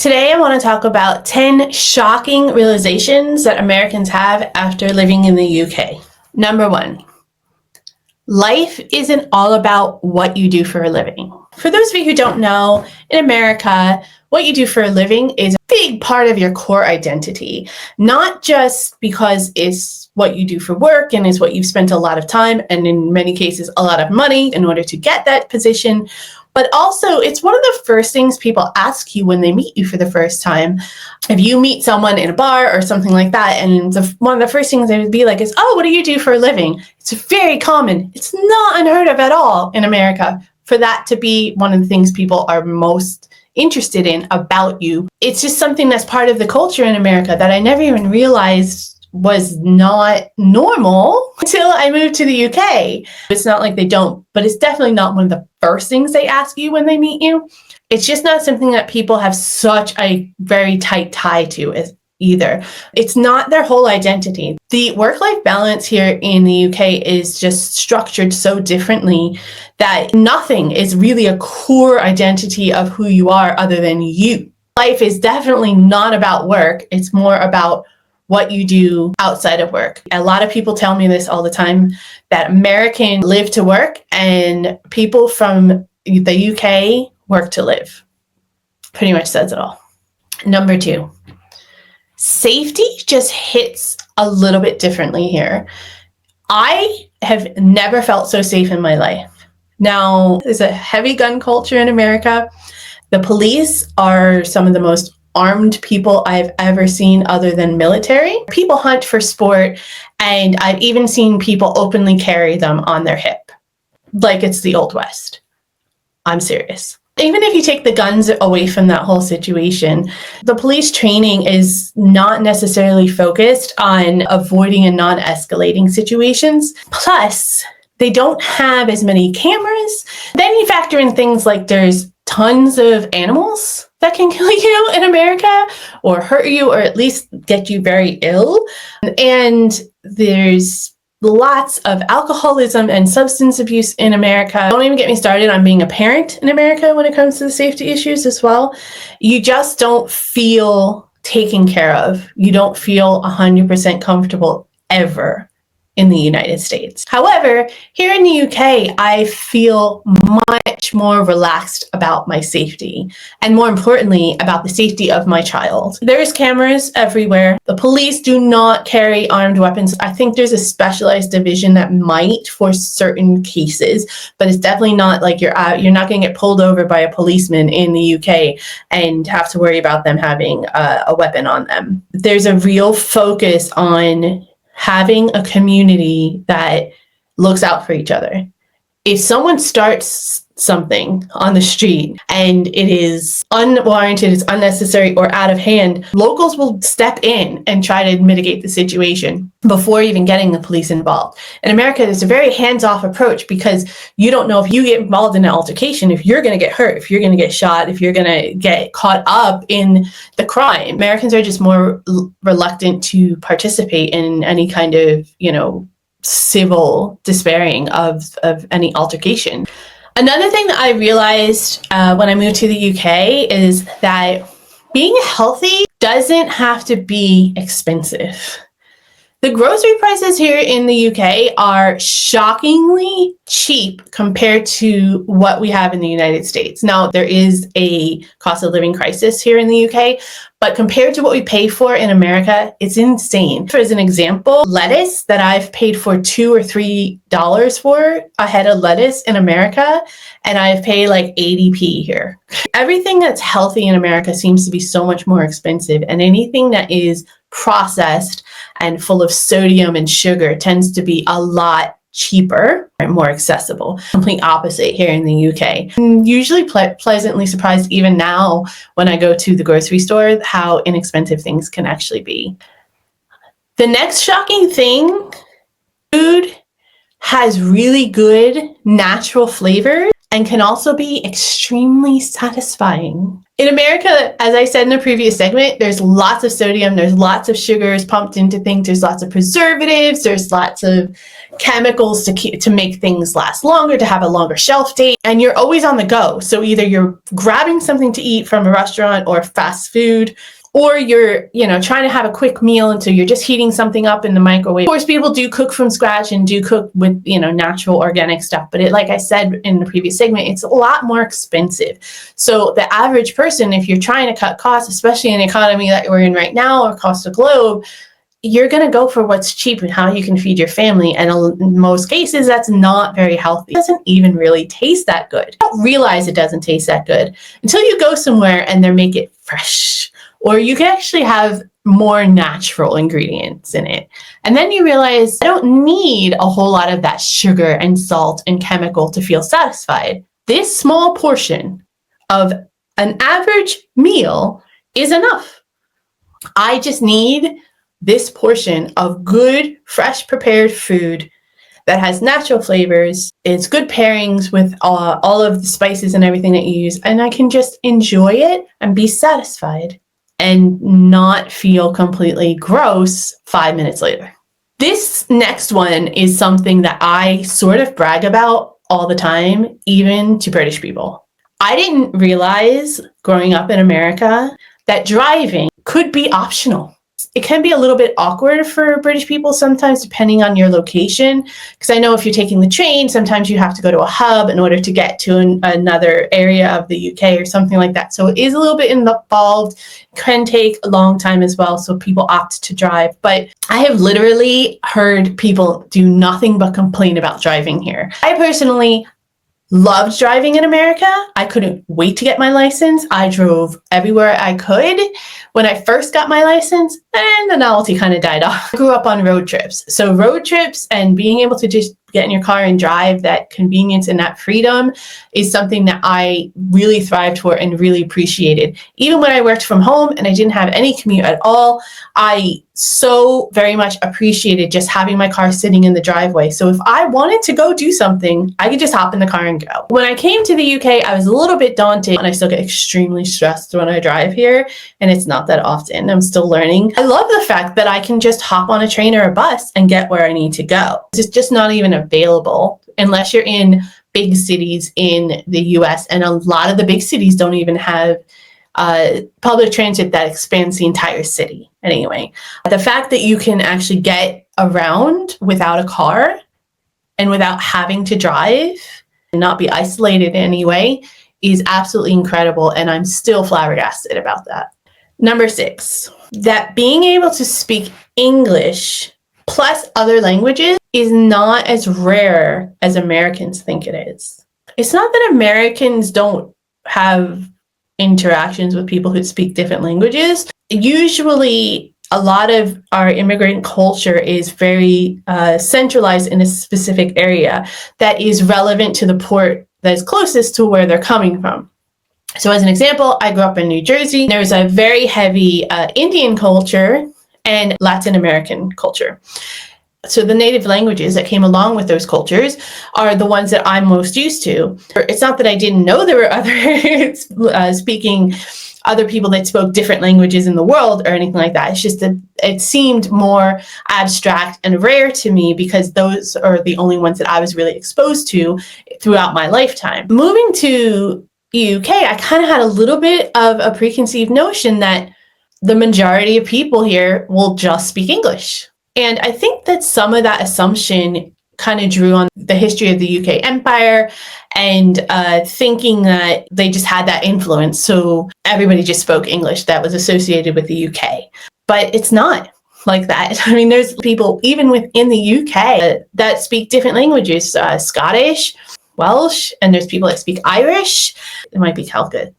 Today I want to talk about 10 shocking realizations that Americans have after living in the UK. Number 1, life isn't all about what you do for a living. For those of you who don't know, in America, what you do for a living is a big part of your core identity, not just because it's what you do for work and is what you've spent a lot of time and in many cases a lot of money in order to get that position, but also it's one of the first things people ask you when they meet you for the first time. If you meet someone in a bar or something like that, and one of the first things they would be like is, oh, what do you do for a living? It's very common. It's not unheard of at all in America for that to be one of the things people are most interested in about you. It's just something that's part of the culture in America that I never even realized was not normal until I moved to the UK. It's not like they don't, but it's definitely not one of the first things they ask you when they meet you. It's just not something that people have such a very tight tie to either. It's not their whole identity. The work-life balance here in the UK is just structured so differently that nothing is really a core identity of who you are other than you. Life is definitely not about work. It's more about what you do outside of work. A lot of people tell me this all the time, that Americans live to work and people from the UK work to live. Pretty much says it all. Number 2, safety just hits a little bit differently here. I have never felt so safe in my life. Now, there's a heavy gun culture in America. The police are some of the most armed people I've ever seen other than military. People hunt for sport, and I've even seen people openly carry them on their hip, like it's the Old West. I'm serious. Even if you take the guns away from that whole situation, the police training is not necessarily focused on avoiding and non-escalating situations. Plus, they don't have as many cameras. Then you factor in things like there's tons of animals that can kill you in America or hurt you or at least get you very ill. And there's lots of alcoholism and substance abuse in America. Don't even get me started on being a parent in America when it comes to the safety issues as well. You just don't feel taken care of. You don't feel 100% comfortable ever in the United States. However, here in the UK, I feel much more relaxed about my safety and more importantly, about the safety of my child. There's cameras everywhere. The police do not carry armed weapons. I think there's a specialized division that might for certain cases, but it's definitely not like you're not going to get pulled over by a policeman in the UK and have to worry about them having a weapon on them. There's a real focus on having a community that looks out for each other. If someone starts something on the street and it is unwarranted, it's unnecessary or out of hand, locals will step in and try to mitigate the situation before even getting the police involved. In America, there's a very hands-off approach because you don't know if you get involved in an altercation, if you're going to get hurt, if you're going to get shot, if you're going to get caught up in the crime. Americans are just more reluctant to participate in any kind of, civil despairing of any altercation. Another thing that I realized when I moved to the UK is that being healthy doesn't have to be expensive. The grocery prices here in the UK are shockingly cheap compared to what we have in the United States. Now, there is a cost of living crisis here in the UK, but compared to what we pay for in America, it's insane. For as an example, lettuce that I've paid for $2 or $3 for a head of lettuce in America, and I've paid like 80p here. Everything that's healthy in America seems to be so much more expensive, and anything that is processed and full of sodium and sugar tends to be a lot cheaper and more accessible. Complete opposite here in the UK. I'm usually pleasantly surprised even now when I go to the grocery store how inexpensive things can actually be. The next shocking thing, food has really good natural flavors. and can also be extremely satisfying. In America, as I said in the previous segment, there's lots of sodium, there's lots of sugars pumped into things, there's lots of preservatives, there's lots of chemicals to make things last longer, to have a longer shelf date, and you're always on the go. So either you're grabbing something to eat from a restaurant or fast food, or you're, trying to have a quick meal, and so you're just heating something up in the microwave. Of course, people do cook from scratch and do cook with, natural organic stuff. But like I said in the previous segment, it's a lot more expensive. So the average person, if you're trying to cut costs, especially in the economy that we're in right now across the globe, you're going to go for what's cheap and how you can feed your family. And in most cases, that's not very healthy. It doesn't even really taste that good. You don't realize it doesn't taste that good until you go somewhere and they make it fresh, or you can actually have more natural ingredients in it. And then you realize I don't need a whole lot of that sugar and salt and chemical to feel satisfied. This small portion of an average meal is enough. I just need this portion of good, fresh prepared food that has natural flavors. It's good pairings with all of the spices and everything that you use. And I can just enjoy it and be satisfied and not feel completely gross 5 minutes later. This next one is something that I sort of brag about all the time, even to British people. I didn't realize growing up in America that driving could be optional. It can be a little bit awkward for British people sometimes, depending on your location. Because I know if you're taking the train, sometimes you have to go to a hub in order to get to another area of the UK or something like that. So it is a little bit involved. It can take a long time as well. So people opt to drive. But I have literally heard people do nothing but complain about driving here. I personally loved driving in America. I couldn't wait to get my license. I drove everywhere I could when I first got my license, and the novelty kind of died off. I grew up on road trips. So road trips and being able to just get in your car and drive, that convenience and that freedom is something that I really thrived for and really appreciated. Even when I worked from home and I didn't have any commute at all, I so very much appreciated just having my car sitting in the driveway. So if I wanted to go do something, I could just hop in the car and go. When I came to the UK, I was a little bit daunted, and I still get extremely stressed when I drive here, and it's not that often. I'm still learning. I love the fact that I can just hop on a train or a bus and get where I need to go. It's just not even available unless you're in big cities in the US, and a lot of the big cities don't even have public transit that expands the entire city. Anyway, the fact that you can actually get around without a car and without having to drive and not be isolated in any way is absolutely incredible, and I'm still flabbergasted about that. Number 6, that being able to speak English plus other languages is not as rare as Americans think it is. It's not that Americans don't have interactions with people who speak different languages. Usually, a lot of our immigrant culture is very centralized in a specific area that is relevant to the port that is closest to where they're coming from. So as an example, I grew up in New Jersey. There's a very heavy Indian culture and Latin American culture. So the native languages that came along with those cultures are the ones that I'm most used to. It's not that I didn't know there were other people that spoke different languages in the world or anything like that. It's just that it seemed more abstract and rare to me because those are the only ones that I was really exposed to throughout my lifetime. Moving to UK, I kind of had a little bit of a preconceived notion that the majority of people here will just speak English. And I think that some of that assumption kind of drew on the history of the UK Empire and thinking that they just had that influence. So everybody just spoke English that was associated with the UK. But it's not like that. I mean, there's people even within the UK that speak different languages, Scottish, Welsh, and there's people that speak Irish. It might be Celtic.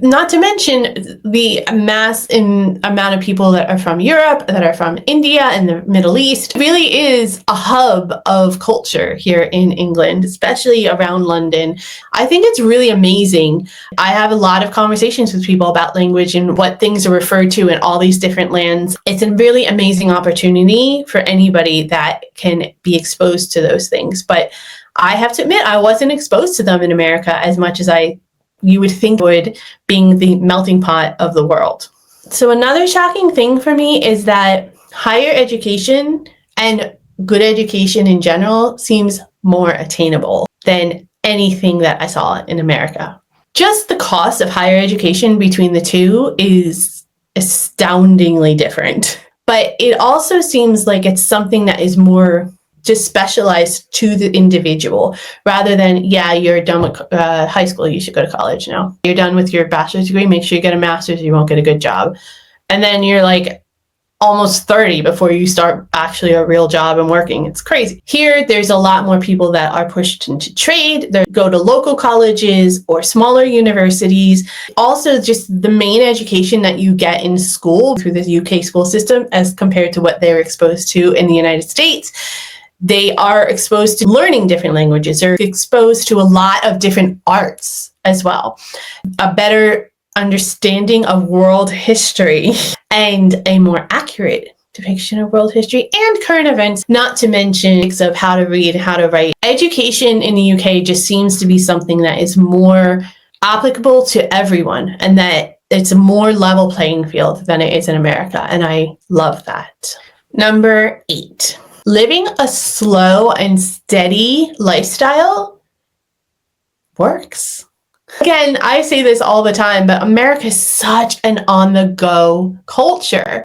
Not to mention the amount of people that are from Europe, that are from India and the Middle East. It really is a hub of culture here in England, especially around London. I think it's really amazing. I have a lot of conversations with people about language and what things are referred to in all these different lands. It's a really amazing opportunity for anybody that can be exposed to those things. But I have to admit, I wasn't exposed to them in America as much as you would think would, being the melting pot of the world. So another shocking thing for me is that higher education and good education in general seems more attainable than anything that I saw in America. Just the cost of higher education between the two is astoundingly different. But it also seems like it's something that is more just specialized to the individual rather than, yeah, you're done with high school, you should go to college now. You're done with your bachelor's degree, make sure you get a master's, you won't get a good job. And then you're like almost 30 before you start actually a real job and working. It's crazy. Here, there's a lot more people that are pushed into trade. They go to local colleges or smaller universities. Also, just the main education that you get in school through the UK school system as compared to what they're exposed to in the United States. They are exposed to learning different languages. They're exposed to a lot of different arts as well. A better understanding of world history and a more accurate depiction of world history and current events, not to mention of how to read, how to write. Education in the UK just seems to be something that is more applicable to everyone and that it's a more level playing field than it is in America. And I love that. Number 8. Living a slow and steady lifestyle works. Again, I say this all the time, but America is such an on-the-go culture.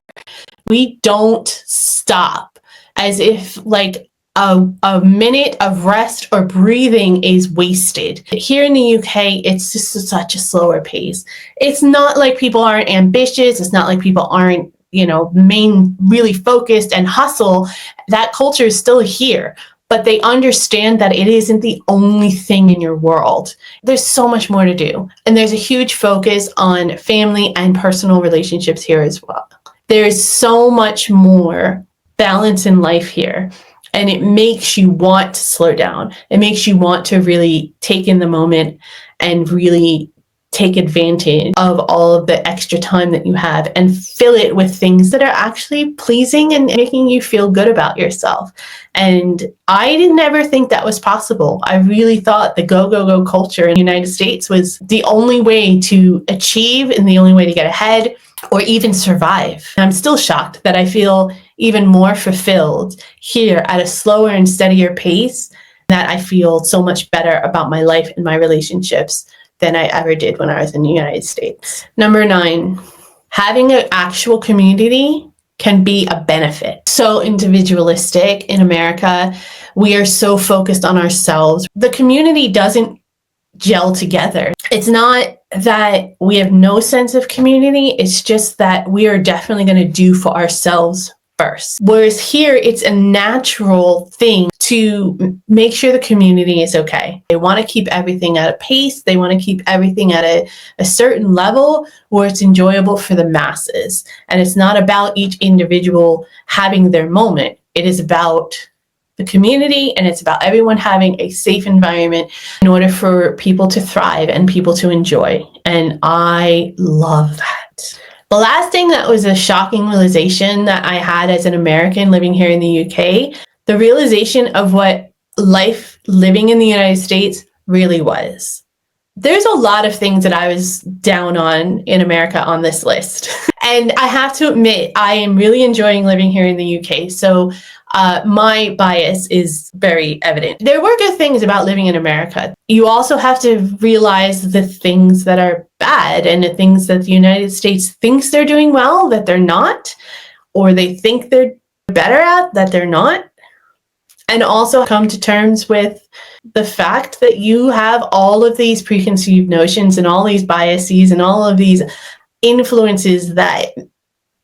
We don't stop, as if like a minute of rest or breathing is wasted. Here in the UK, it's just such a slower pace. It's not like people aren't ambitious. It's not like people aren't, really focused and hustle. That culture is still here, but they understand that it isn't the only thing in your world. There's so much more to do. And there's a huge focus on family and personal relationships here as well. There's so much more balance in life here. And it makes you want to slow down. It makes you want to really take in the moment and really take advantage of all of the extra time that you have and fill it with things that are actually pleasing and making you feel good about yourself. And I didn't ever think that was possible. I really thought the go, go, go culture in the United States was the only way to achieve and the only way to get ahead or even survive. I'm still shocked that I feel even more fulfilled here at a slower and steadier pace, that I feel so much better about my life and my relationships than I ever did when I was in the United States. Number 9, having an actual community can be a benefit. So individualistic in America, we are so focused on ourselves. The community doesn't gel together. It's not that we have no sense of community, it's just that we are definitely going to do for ourselves first. Whereas here, it's a natural thing to make sure the community is okay. They want to keep everything at a pace. They want to keep everything at a certain level where it's enjoyable for the masses. And it's not about each individual having their moment. It is about the community, and it's about everyone having a safe environment in order for people to thrive and people to enjoy. And I love that. The last thing that was a shocking realization that I had as an American living here in the UK, the realization of what life living in the United States really was. There's a lot of things that I was down on in America on this list. And I have to admit, I am really enjoying living here in the UK. So my bias is very evident. There were good things about living in America. You also have to realize the things that are bad and the things that the United States thinks they're doing well, that they're not, or they think they're better at, that they're not. And also come to terms with the fact that you have all of these preconceived notions and all these biases and all of these influences that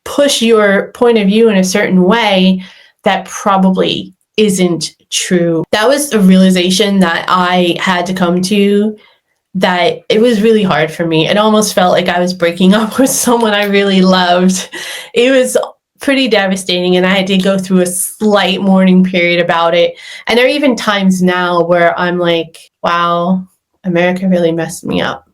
push your point of view in a certain way that probably isn't true. That was a realization that I had to come to, that it was really hard for me. It almost felt like I was breaking up with someone I really loved. It was pretty devastating, and I had to go through a slight mourning period about it. And there are even times now where I'm like, wow, America really messed me up.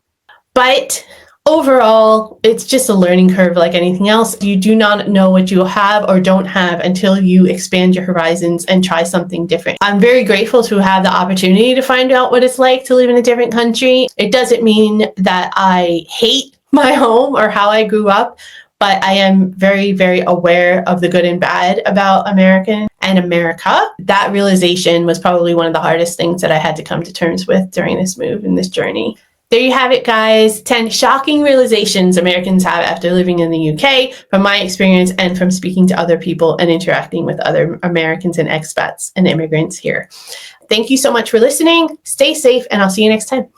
But Overall, it's just a learning curve like anything else. You do not know what you have or don't have until you expand your horizons and try something different. I'm very grateful to have the opportunity to find out what it's like to live in a different country. It doesn't mean that I hate my home or how I grew up, but I am very, very aware of the good and bad about America. That realization was probably one of the hardest things that I had to come to terms with during this move and this journey. There you have it, guys. 10 shocking realizations Americans have after living in the UK from my experience and from speaking to other people and interacting with other Americans and expats and immigrants here. Thank you so much for listening. Stay safe, and I'll see you next time.